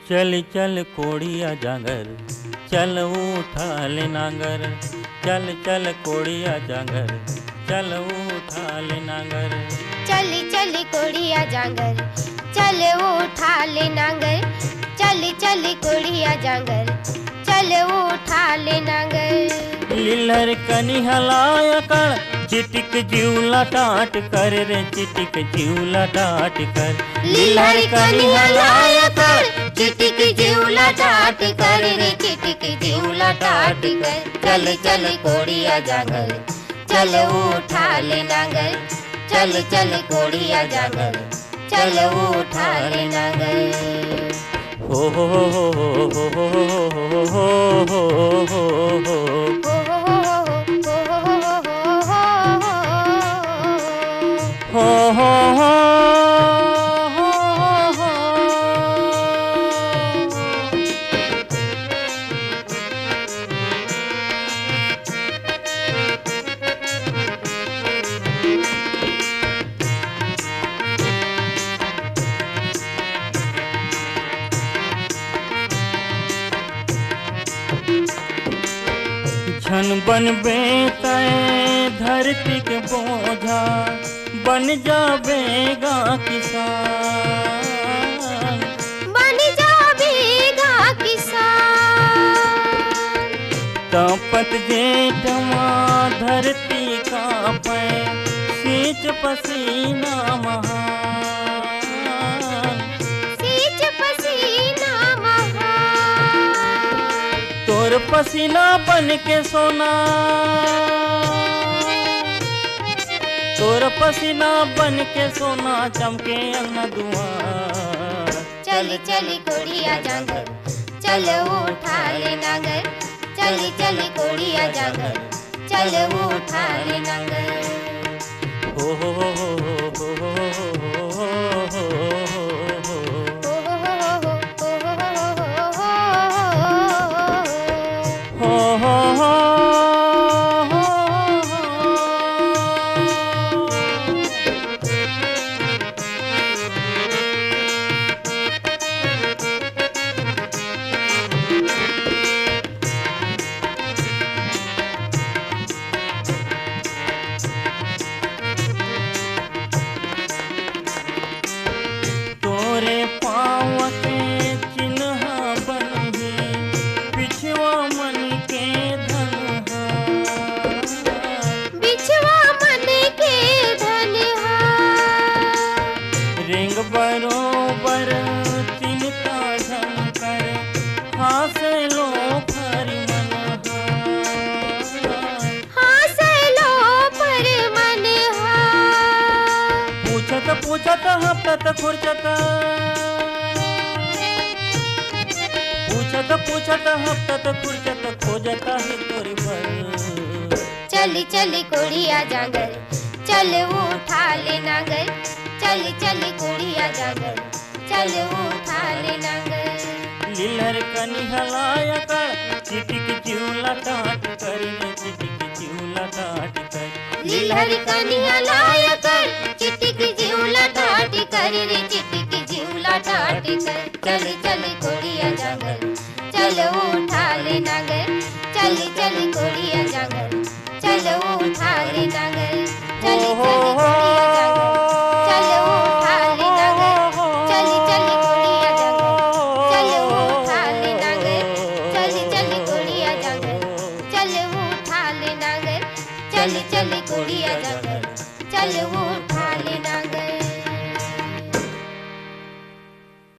चल चल कोड़िया जांगर, चल उठा ले नांगर। चल चल कोड़िया जांगर, चल उठा ले नांगर। चली चली कोड़िया जांगर, चल उठा ले नांगर। चली चली कोड़िया जांगर, चल उठा ले नांगर। लीलर कनी हलाया कर, चिटिक जीवला टाट कर रे, चिटिक जीवला टाट कर। लीलर कनी हलाया कर, चिटिक जीवला टाट कर रे, चिटिक जीवला टाट कर। चल चल कोड़िया जांगर, चल उठा ले नांगर। चल चल कोड़िया जांगर, चल उठा ले नांगर। हो हो हो हो हो हो हो हो हो हो हो हो। छन बन बेतय धरती के बोझा, बन जावेगा किसान। बन जावेगा किसान। तपत जेठ माँ धरती का पै, सींच पसीना महान। सींच पसीना महान। तोर पसीना बन के सोना, तोर पसीना बन के सोना चमके अंगना दुआर। चली चली कोड़िया जांगर, चल उठा ले नांगर। चली चली कोड़िया जांगर, चल उठा ले नांगर। हो हो हो हो हो हो हो हो हो। तोरे पाँव के चिन्ह बनही, पिछवा मन के धनहा। बिछवा मन के धनहा। रिंग बरोबर चिन्ता झंकर, हासे लो फर मनहा। हासे लो पर मनहा। पूछत पूछत हफ्तत खुरचत, पूछत पूछत हफ्तत खुरचत, खोजता है तोरी भर। चली चली कोड़िया जांगर, चल उठा ले नांगर। चली चली कोड़िया जांगर, चल उठा ले नांगर। लीलर कनी हलाया कर, चिटिक चिवला टाट कर रे, चिटिक चिवला टाट कर। लीलर कनी हलाया कर, चिटिक जीवला टाट कर रे, चिटिक जीवला टाट कर। चली चली कोड़िया जांगर, चल उठा ले नांगर। चली चली कोड़िया जांगर, चल उठा ले नांगर। चली चली कोड़िया जांगर, चल उठा ले नांगर। चली चली कोड़िया जांगर, चल उठा ले नांगर। चली चली कोड़िया जांगर, चल उठा ले नांगर। चली चली कोड़िया जांगर, चल उठा